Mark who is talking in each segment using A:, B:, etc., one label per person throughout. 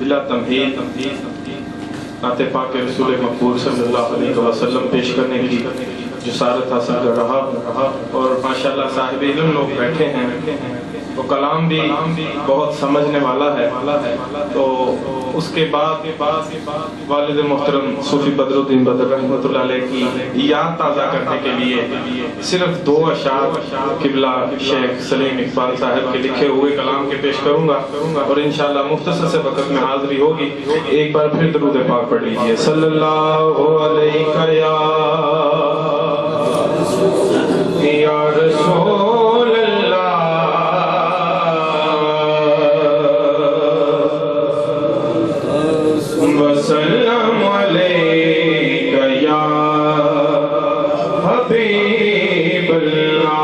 A: بلا تمہید نعت پاک رسول مقبول صلی اللہ علیہ وسلم پیش کرنے کی جسارت حاصل کر رہا اور ماشاءاللہ صاحب علم لوگ بیٹھے ہیں، تو کلام بھی بہت سمجھنے والا ہے۔ تو اس کے بعد والد محترم صوفی بدر الدین بدر رحمۃ اللہ علیہ کی یاد تازہ کرنے کے لیے صرف 2 اشعار قبلہ شیخ سلیم اقبال صاحب کے لکھے ہوئے کلام کے پیش کروں گا، اور انشاءاللہ مختصر سے وقت میں حاضری ہوگی۔ ایک بار پھر درود پاک پڑھ لیجئے، صلی اللہ علیہ یا رسول اللہ وسلم علیک یا حبیب اللہ۔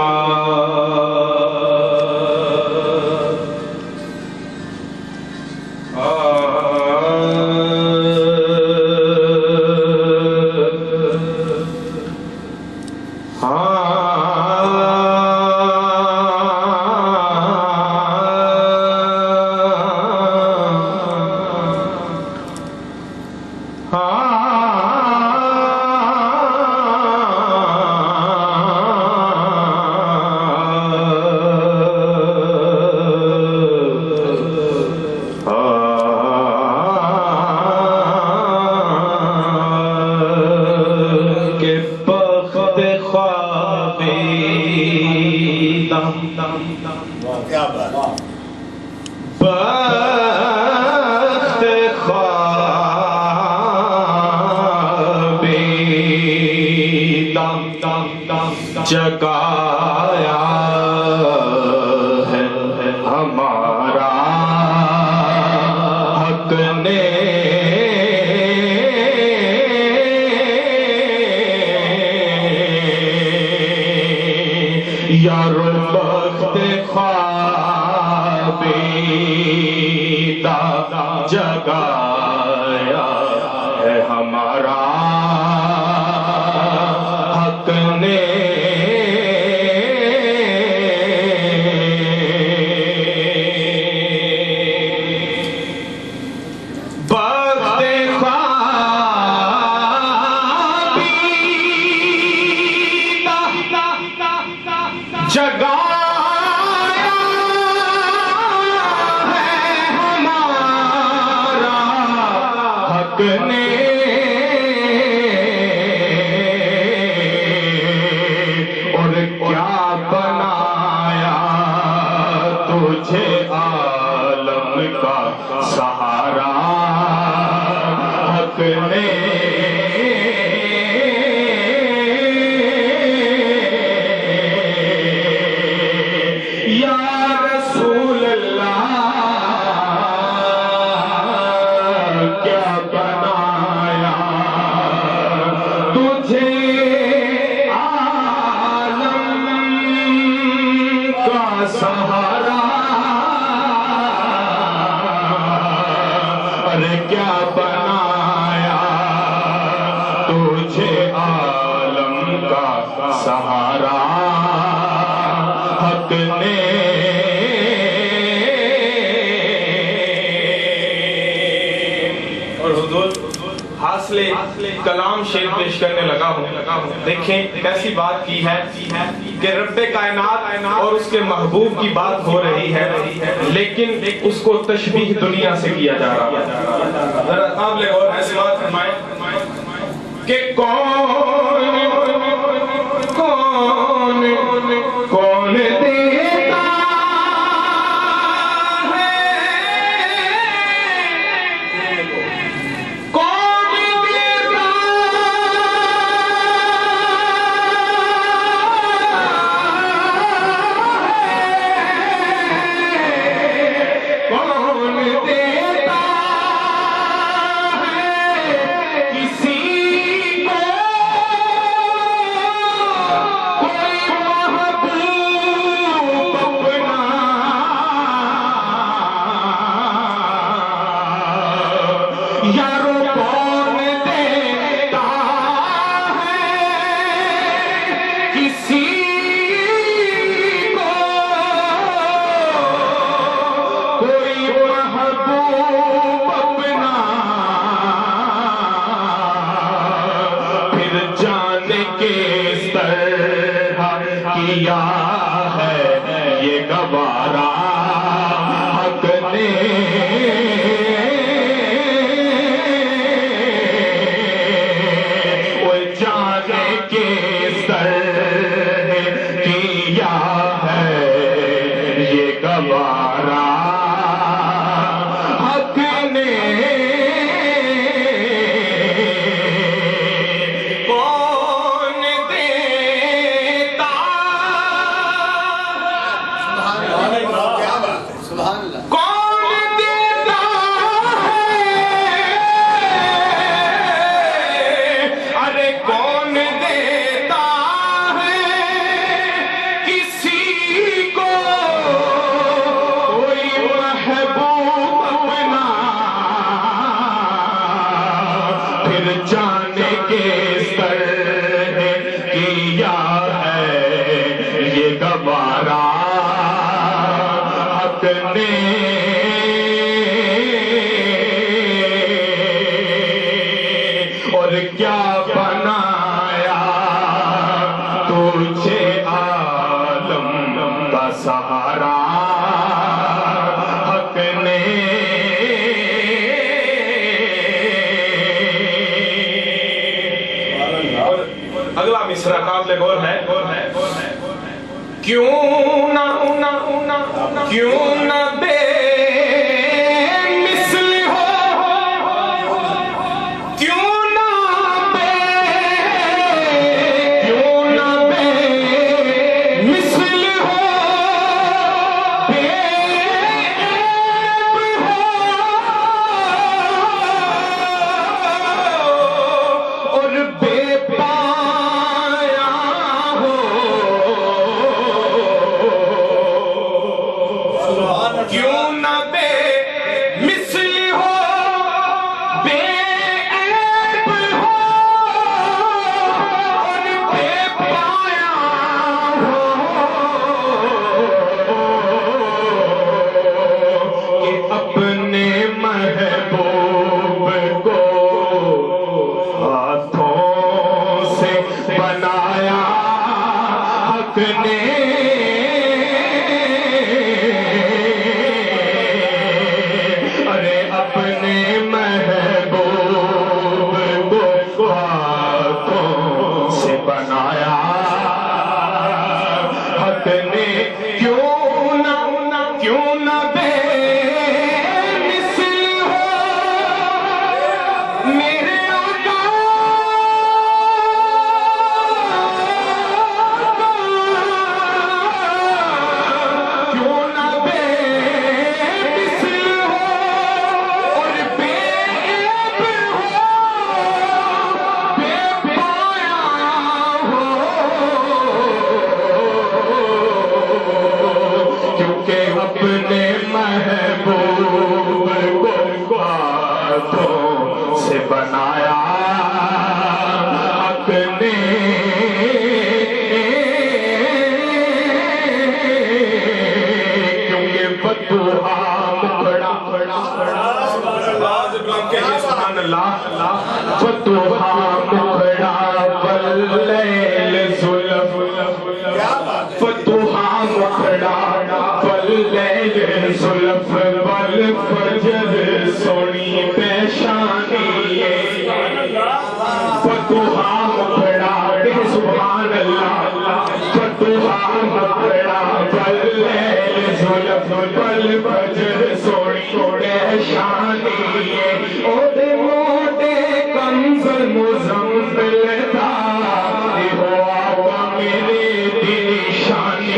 A: جگایا ہے ہمارا حق نے، یارو بخت خوابیدہ جگایا ہے ہمارا حق نے۔ جگایا ہے ہمارا حق نے، اور کیا بنایا تجھے عالم کا سہارا حق نے۔ سہارا ارے کیا بنایا تجھے عالم کا سہارا حق نے۔ اور حضور حاصل کلام شعر پیش کرنے لگا ہوں، دیکھیں کیسی بات کی ہے کہ رب کائنات اور اس کے محبوب کی بات ہو رہی ہے، لیکن اس کو تشبیہ دنیا سے کیا جا رہا ہے۔ ذرا قابل غور ایسی بات فرمائیں کہ کون دیتا یارو کون دیتا ہے کسی کو کوئی محبوب جانے کے سر کیا ہے یہ گوارا حق نے اور کیا بنایا تجھے عالم کا سہارا حق نے اگلا مصرع قابل غور ہے کیوں نہ بے مثل ہو کیوں نہ بے مثل ہو بے اور بے کیوں نہ بے مثل ہو بے عیب ہو اور بے پایا ہو کہ اپنے محبوب کو ہاتھوں سے بنایا حق نے کیوں نہ بے مثل ہو میرے آقا کیوں نہ بے مثل ہو اور بے عیب ہو بے پایا ہو کیونکہ اپنے محبوب کو ہاتھوں سے بنایا حق نے کیونکہ فتوحا مکھڑا سبحان اللہ فتوحا مکھڑا واللیل زلف فتوحا مکھڑا واللیل زلف والفجر سونی پیشانی فتوحا مکھڑا سبحان اللہ فتوحا مکھڑا واللیل زلف والفجر سونی پیشانی اوڈے موڈے کنزل مزمل تھا ہو آقا میرے دل شانی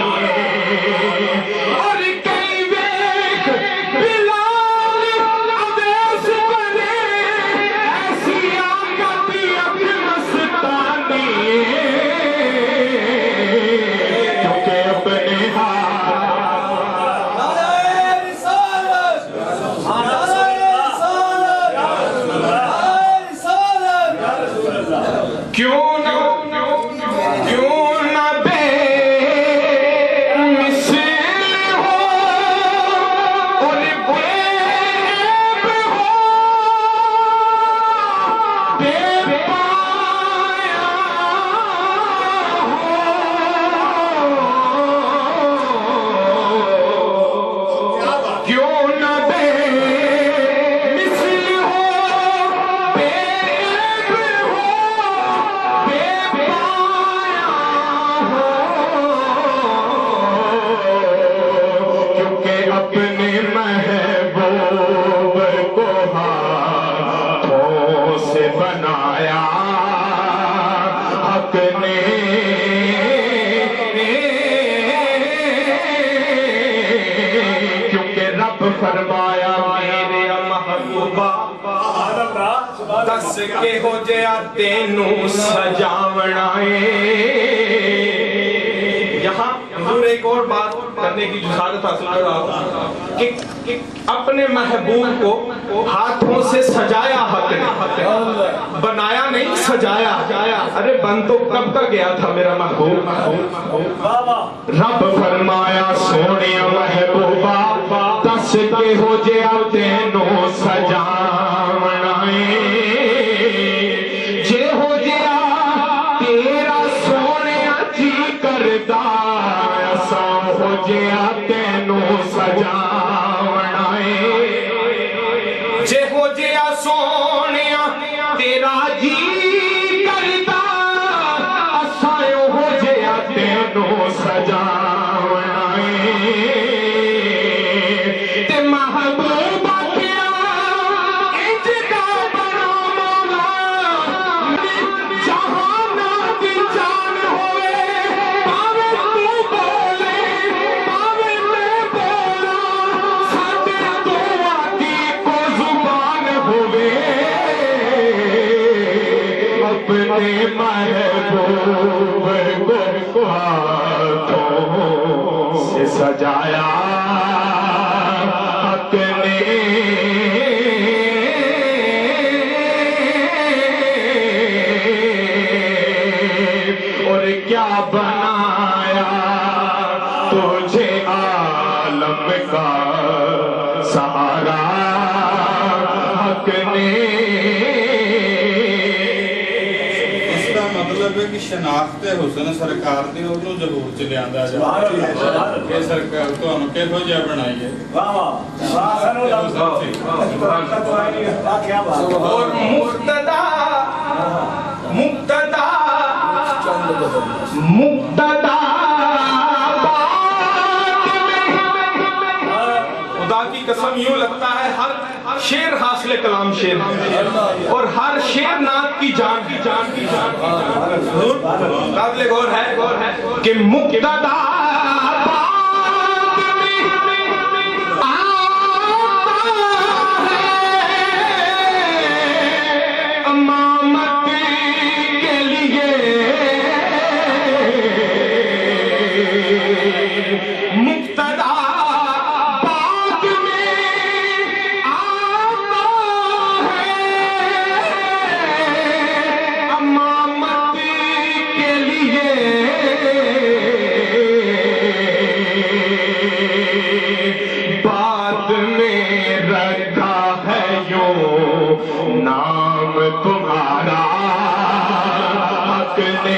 A: فرمایا میرے محبوبہ دس کے ہو جیا تینوں سجاونا ہے. یہاں حضور ایک اور بات بننے کی جو سعادت حاصل کر رہا ہوں کہ اپنے محبوب کو ہاتھوں سے سجایا حق نے، بنایا نہیں سجایا. ارے بن تو کب کا گیا تھا میرا محبوب. رب فرمایا سونے محبوبہ دس کے ہو جیا تینوں سجاونا جے ہو جیا تیرا سونے جی کردا ایسا ہو جیا تینوں سجاونا جے ہو جیا سونے تیرا جی کردا ایسا ہو جیا تینوں سجاونا تے محبوبہ کیا اجدا بنا مولا جہانا دی جان ہوئے پاوے تو بولے پاوے میں بولا ساڈے دعا دی کو زبان ہوئے اپنے محبوب کو ہاتھوں سے سجایا حق نے اور کیا بنایا تجھے عالم کا سہارا حق نے.
B: مطلب ہے کہ شناخت حسن سرکار دی انہوں ظہور چ لیاندا جائے کہ سرکار تانوں کیہو جہا بنائیے.
A: اور مقتدا خدا کی قسم یوں لگتا ہے ہر شیر حاصل کلام شیر اور ہر شیر نعت کی جان قابل غور ہے کہ مقتدا نام تمہارا حق نے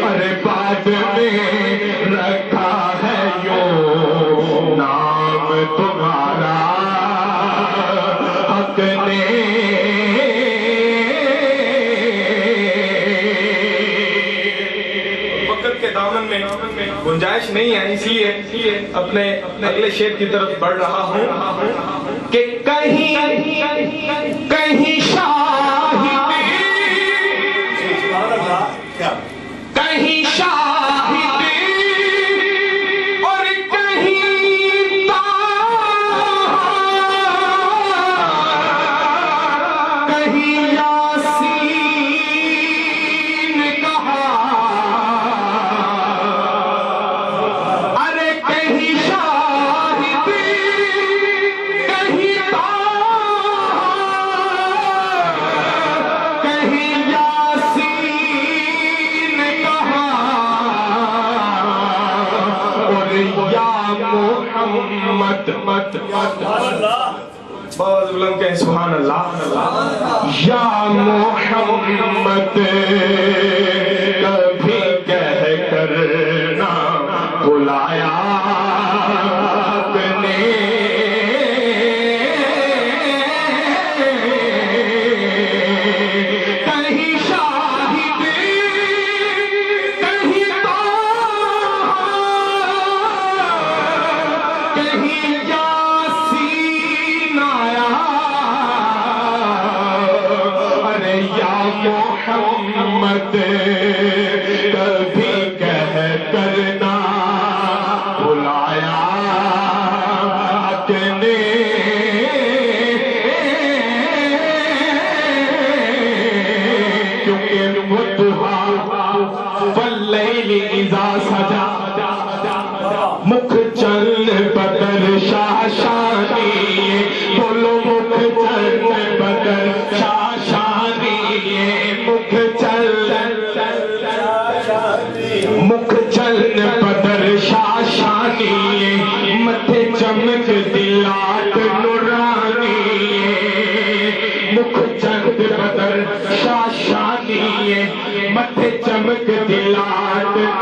A: ارے بعد میں رکھا ہے یوں نام تمہارا حق نے. وقت کے دامن میں گنجائش نہیں ہے اس لیے اپنے اگلے شعر کی طرف بڑھ رہا ہوں کہ کہیں شاہدی کہیں شاہدی اور کہیں کہیں یاسین کہا بہت بلند کہیں سبحان اللہ. یا محمد کبھی کہہ کر نہ بلایا اپنے کہیں شاہد کہیں کہیں یاسین آیا. ارے یا محمد کبھی کہہ کر نہ بلایا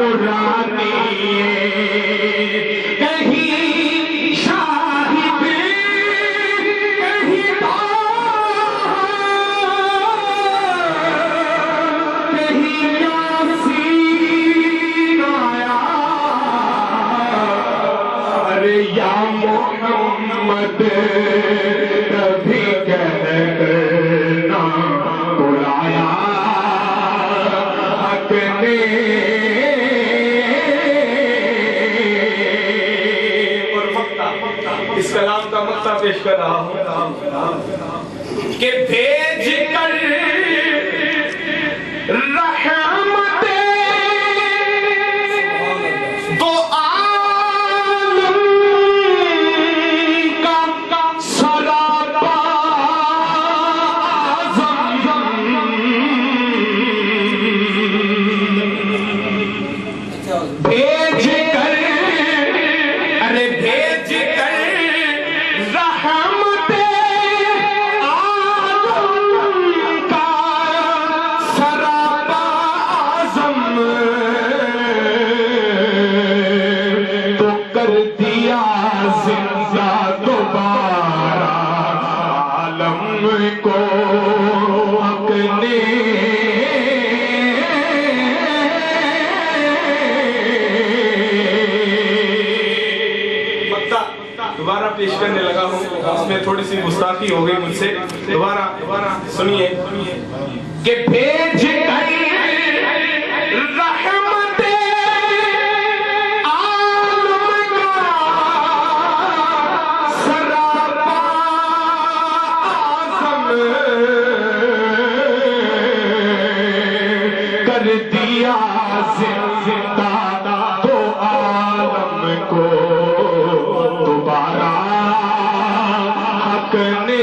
C: قرآنی کہیں شاہد کہیں کہیں یاسین آیا ارے یا محمد کبھی کہنا بلایا حق نے
A: اس کلام کا مقطع پیش کر رہا ہوں کہ بھیج کر رحمت دو عالم کا سراپا بھیج کر ارے بھیج کر رحمت عالم کا سراپا اعظم تو کر دیا زندہ دوبارہ عالم کو حق نے دوبارہ پیش کرنے لگا ہوں اس میں تھوڑی سی گستاخی ہو گئی مجھ سے دوبارہ سنیے کہ بھیج کر رحمت عالم کا سراپا اعظم کر دیا زندہ تو عالم کو دوبارہ حق نے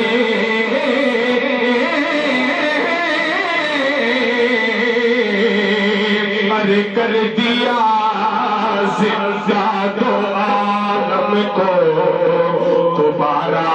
A: کر دیا زندہ تو عالم کو دوبارہ